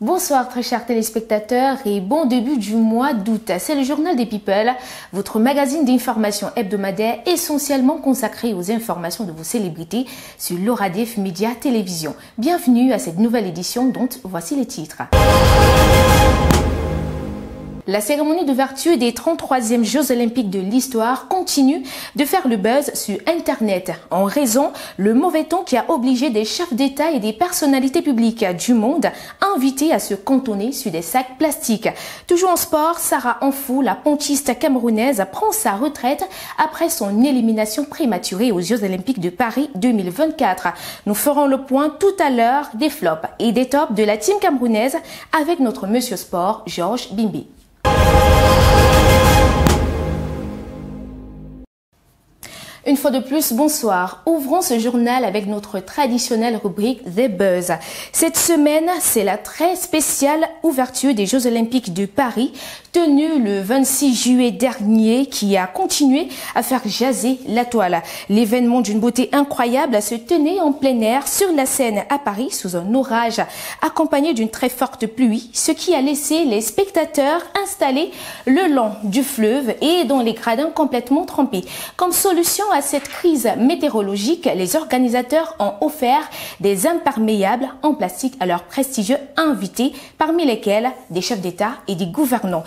Bonsoir très chers téléspectateurs et bon début du mois d'août. C'est le Journal des People, votre magazine d'information hebdomadaire essentiellement consacré aux informations de vos célébrités sur l'Oradef Média Télévision. Bienvenue à cette nouvelle édition dont voici les titres. La cérémonie d'ouverture des 33e Jeux Olympiques de l'histoire continue de faire le buzz sur Internet en raison le mauvais temps qui a obligé des chefs d'État et des personnalités publiques du monde invités à se cantonner sur des sacs plastiques. Toujours en sport, Sarah Anfou, la pontiste camerounaise, prend sa retraite après son élimination prématurée aux Jeux Olympiques de Paris 2024. Nous ferons le point tout à l'heure des flops et des tops de la team camerounaise avec notre monsieur sport, Georges Bimbi. Une fois de plus, bonsoir. Ouvrons ce journal avec notre traditionnelle rubrique The Buzz. Cette semaine, c'est la très spéciale ouverture des Jeux Olympiques de Paris, tenue le 26 juillet dernier, qui a continué à faire jaser la toile. L'événement d'une beauté incroyable se tenait en plein air sur la Seine à Paris sous un orage, accompagné d'une très forte pluie, ce qui a laissé les spectateurs installés le long du fleuve et dans les gradins complètement trempés. Comme solution à cette crise météorologique, les organisateurs ont offert des imperméables en plastique à leurs prestigieux invités, parmi lesquels des chefs d'État et des gouvernants.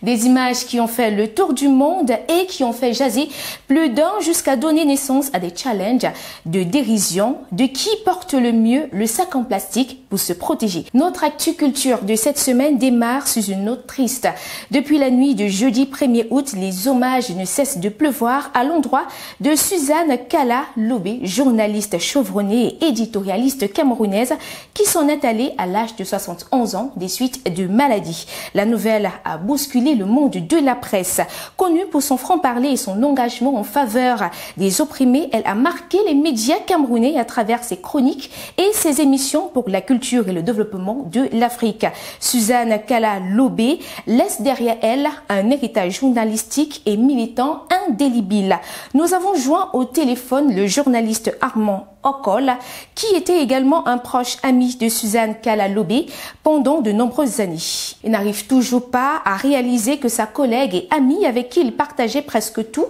Des images qui ont fait le tour du monde et qui ont fait jaser plus d'un jusqu'à donner naissance à des challenges de dérision de qui porte le mieux le sac en plastique pour se protéger. Notre actu culture de cette semaine démarre sur une note triste. Depuis la nuit de jeudi 1er août, les hommages ne cessent de pleuvoir à l'endroit de Suzanne Kala Lobé, journaliste chevronnée et éditorialiste camerounaise qui s'en est allée à l'âge de 71 ans des suites de maladie. La nouvelle a bousculé le monde de la presse. Connue pour son franc-parler et son engagement en faveur des opprimés, elle a marqué les médias camerounais à travers ses chroniques et ses émissions pour la culture et le développement de l'Afrique. Suzanne Kala Lobé laisse derrière elle un héritage journalistique et militant indélébile. Nous avons joint au téléphone le journaliste Armand Okol, qui était également un proche ami de Suzanne Kala Lobé pendant de nombreuses années. Il n'arrive toujours pas à réaliser que sa collègue et amie avec qui il partageait presque tout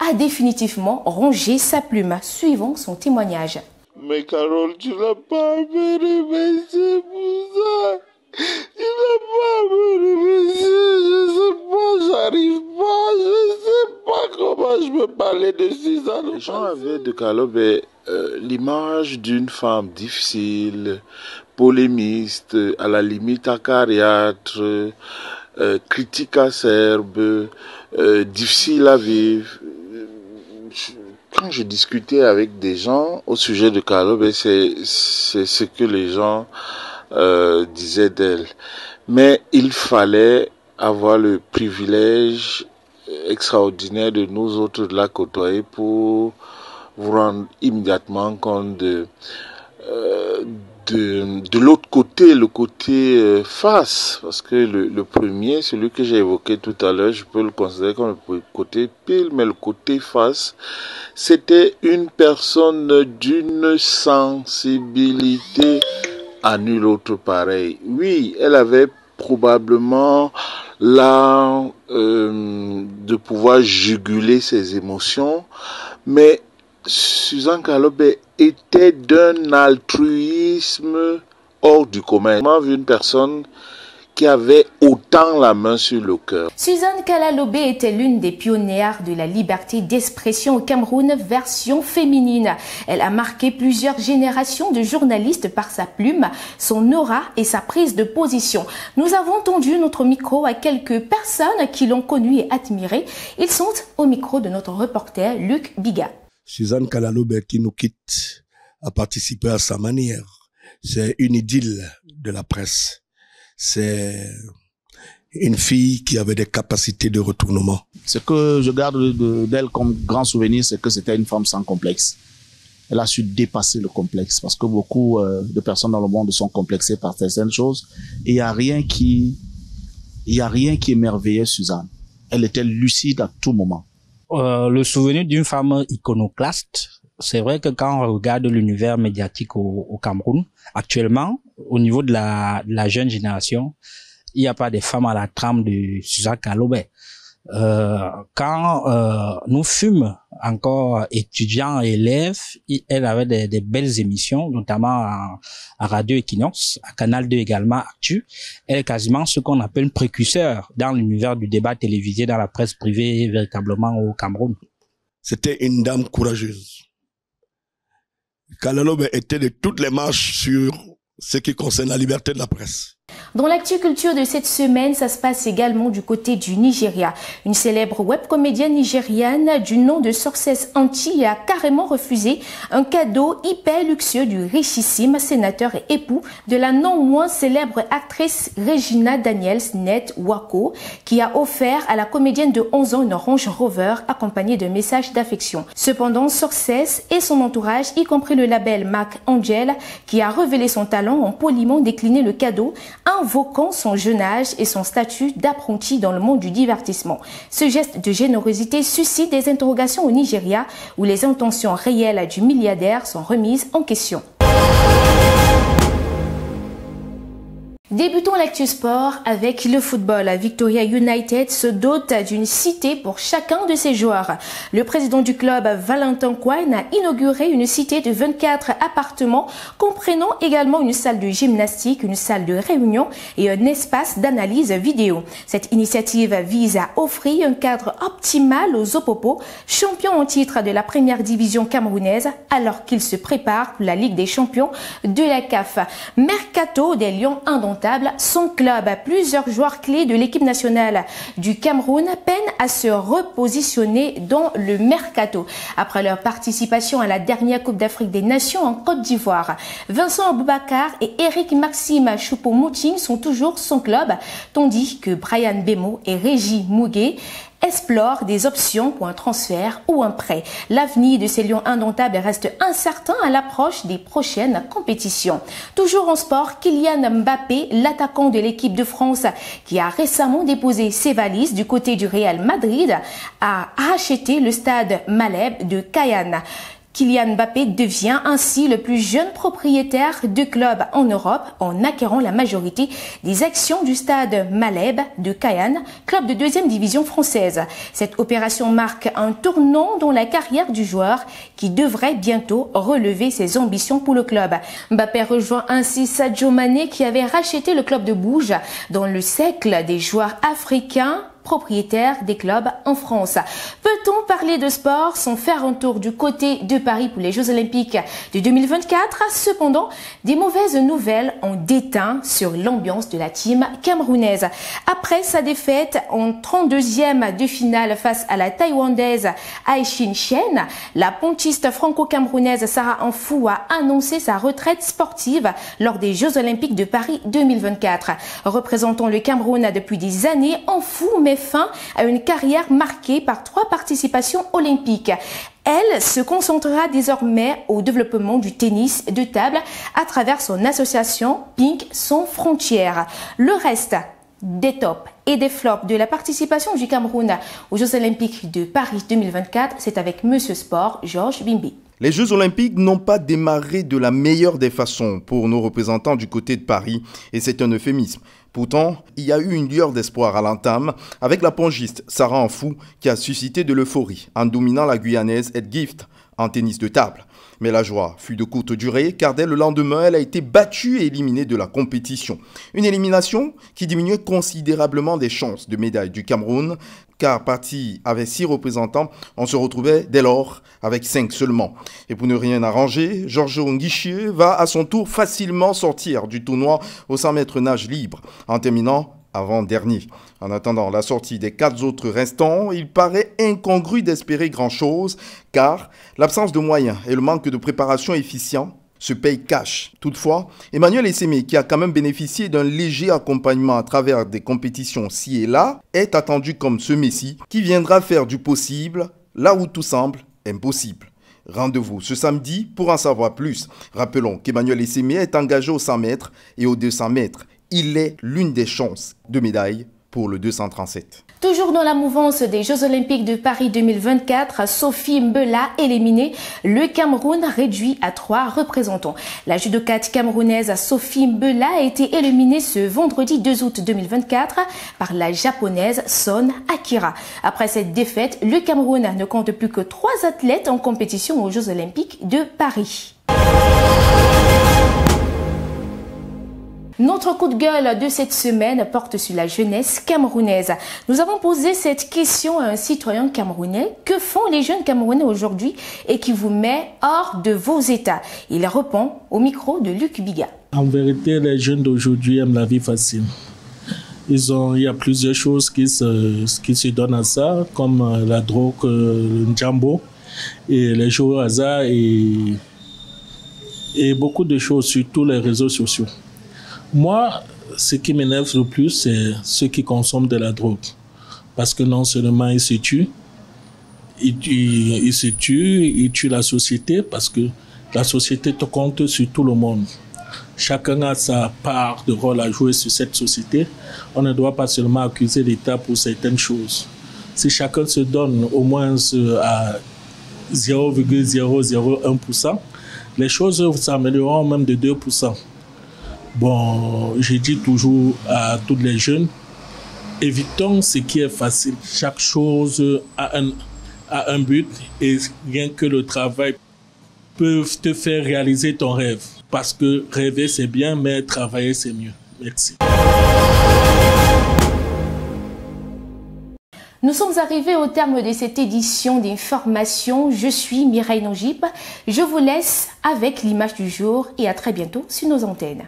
a définitivement rongé sa plume. Suivons son témoignage. Mais Carole, tu n'as pas vérifié pour ça. Tu n'as pas vérifié, je sais pas, j'arrive pas, je sais pas comment je peux parler de Suzanne. Les gens avaient de Kalobé l'image d'une femme difficile, polémiste, à la limite acariâtre, critique acerbe, difficile à vivre. Quand j'ai discuté avec des gens au sujet de Kalobé, c'est ce que les gens disaient d'elle. Mais il fallait avoir le privilège extraordinaire de nous autres de la côtoyer pour vous rendre immédiatement compte de l'autre côté, le côté face, parce que le premier, celui que j'ai évoqué tout à l'heure, je peux le considérer comme le côté pile, mais le côté face, c'était une personne d'une sensibilité à nul autre pareil. Oui, elle avait probablement l'art de pouvoir juguler ses émotions, mais Suzanne Kalobé était d'un altruisme hors du commun. J'ai vu une personne qui avait autant la main sur le cœur. Suzanne Kala Lobé était l'une des pionnières de la liberté d'expression au Cameroun, version féminine. Elle a marqué plusieurs générations de journalistes par sa plume, son aura et sa prise de position. Nous avons tendu notre micro à quelques personnes qui l'ont connue et admirée. Ils sont au micro de notre reporter Luc Biga. Suzanne Kala Lobé qui nous quitte a participé à sa manière. C'est une idylle de la presse. C'est une fille qui avait des capacités de retournement. Ce que je garde d'elle comme grand souvenir, c'est que c'était une femme sans complexe. Elle a su dépasser le complexe parce que beaucoup de personnes dans le monde sont complexées par certaines choses. Et il y a rien qui émerveillait Suzanne. Elle était lucide à tout moment. Le souvenir d'une femme iconoclaste, c'est vrai que quand on regarde l'univers médiatique au Cameroun, actuellement, au niveau de la jeune génération, il n'y a pas de femmes à la trame de Suzanne Kalobey. Quand nous fûmes encore étudiants et élèves, elle avait des belles émissions, notamment à Radio Equinox, à Canal 2 également, Actu. Elle est quasiment ce qu'on appelle une précurseur dans l'univers du débat télévisé, dans la presse privée, véritablement au Cameroun. C'était une dame courageuse. Kalobey était de toutes les marches sur ce qui concerne la liberté de la presse. Dans l'actu culture de cette semaine, ça se passe également du côté du Nigeria. Une célèbre webcomédienne nigériane du nom de Success Anti a carrément refusé un cadeau hyper luxueux du richissime sénateur et époux de la non moins célèbre actrice Regina Daniels Net Wako, qui a offert à la comédienne de 11 ans une Range Rover accompagnée de messages d'affection. Cependant, Success et son entourage, y compris le label Mac Angel, qui a révélé son talent, ont poliment décliné le cadeau, invoquant son jeune âge et son statut d'apprenti dans le monde du divertissement. Ce geste de générosité suscite des interrogations au Nigeria, où les intentions réelles du milliardaire sont remises en question. Débutons l'actu sport avec le football. Victoria United se dote d'une cité pour chacun de ses joueurs. Le président du club, Valentin Quine, a inauguré une cité de 24 appartements comprenant également une salle de gymnastique, une salle de réunion et un espace d'analyse vidéo. Cette initiative vise à offrir un cadre optimal aux Opopo, champions en titre de la première division camerounaise, alors qu'ils se préparent pour la Ligue des champions de la CAF. Mercato des Lions indomptables. Son club, plusieurs joueurs clés de l'équipe nationale du Cameroun peinent à se repositionner dans le mercato. Après leur participation à la dernière Coupe d'Afrique des Nations en Côte d'Ivoire, Vincent Aboubakar et Eric Maxime Choupo-Moting sont toujours son club, tandis que Brian Bemo et Régis Mouguet explore des options pour un transfert ou un prêt. L'avenir de ces lions indomptables reste incertain à l'approche des prochaines compétitions. Toujours en sport, Kylian Mbappé, l'attaquant de l'équipe de France qui a récemment déposé ses valises du côté du Real Madrid, a racheté le stade Maleb de Cayenne. Kylian Mbappé devient ainsi le plus jeune propriétaire de club en Europe en acquérant la majorité des actions du stade Maleb de Cayenne, club de deuxième division française. Cette opération marque un tournant dans la carrière du joueur qui devrait bientôt relever ses ambitions pour le club. Mbappé rejoint ainsi Sadio Mané qui avait racheté le club de Bruges dans le cercle des joueurs africains propriétaire des clubs en France. Peut-on parler de sport sans faire un tour du côté de Paris pour les Jeux Olympiques de 2024? Cependant, des mauvaises nouvelles ont déteint sur l'ambiance de la team camerounaise. Après sa défaite en 32e de finale face à la Taïwandaise Aishin Chen, la pontiste franco-camerounaise Sarah Anfou a annoncé sa retraite sportive lors des Jeux Olympiques de Paris 2024. Représentant le Cameroun depuis des années, Anfou met fin à une carrière marquée par 3 participations olympiques. Elle se concentrera désormais au développement du tennis de table à travers son association Pink Sans Frontières. Le reste des tops et des flops de la participation du Cameroun aux Jeux Olympiques de Paris 2024, c'est avec Monsieur Sport, Georges Bimbi. Les Jeux Olympiques n'ont pas démarré de la meilleure des façons pour nos représentants du côté de Paris, et c'est un euphémisme. Pourtant, il y a eu une lueur d'espoir à l'entame avec la pongiste Sarah Anfou qui a suscité de l'euphorie en dominant la Guyanaise Ed Gift en tennis de table. Mais la joie fut de courte durée car dès le lendemain, elle a été battue et éliminée de la compétition. Une élimination qui diminuait considérablement les chances de médaille du Cameroun car parti avec 6 représentants, on se retrouvait dès lors avec 5 seulement. Et pour ne rien arranger, Georges Nguishieu va à son tour facilement sortir du tournoi au 100 mètres nage libre en terminant avant-dernier. En attendant la sortie des 4 autres restants, il paraît incongru d'espérer grand-chose car l'absence de moyens et le manque de préparation efficient se paye cash. Toutefois, Emmanuel Essémé, qui a quand même bénéficié d'un léger accompagnement à travers des compétitions ci et là, est attendu comme ce messie qui viendra faire du possible là où tout semble impossible. Rendez-vous ce samedi pour en savoir plus. Rappelons qu'Emmanuel Essémé est engagé aux 100 mètres et aux 200 mètres. Il est l'une des chances de médaille pour le 237. Toujours dans la mouvance des Jeux Olympiques de Paris 2024, Sophie Mbella éliminée, le Cameroun réduit à 3 représentants. La judokate camerounaise Sophie Mbella a été éliminée ce vendredi 2 août 2024 par la japonaise Son Akira. Après cette défaite, le Cameroun ne compte plus que 3 athlètes en compétition aux Jeux Olympiques de Paris. Notre coup de gueule de cette semaine porte sur la jeunesse camerounaise. Nous avons posé cette question à un citoyen camerounais. Que font les jeunes camerounais aujourd'hui et qui vous met hors de vos états? Il répond au micro de Luc Biga. En vérité, les jeunes d'aujourd'hui aiment la vie facile. Il y a plusieurs choses qui se donnent à ça, comme la drogue, le njambo, et les jeux au hasard et beaucoup de choses sur tous les réseaux sociaux. Moi, ce qui m'énerve le plus, c'est ceux qui consomment de la drogue. Parce que non seulement ils se tuent, ils tuent la société parce que la société te compte sur tout le monde. Chacun a sa part de rôle à jouer sur cette société. On ne doit pas seulement accuser l'État pour certaines choses. Si chacun se donne au moins à 0,001%, les choses s'amélioreront même de 2%. Bon, je dis toujours à tous les jeunes, évitons ce qui est facile. Chaque chose a un but et rien que le travail peut te faire réaliser ton rêve. Parce que rêver c'est bien, mais travailler c'est mieux. Merci. Nous sommes arrivés au terme de cette édition d'information. Je suis Mireille Nongip. Je vous laisse avec l'image du jour et à très bientôt sur nos antennes.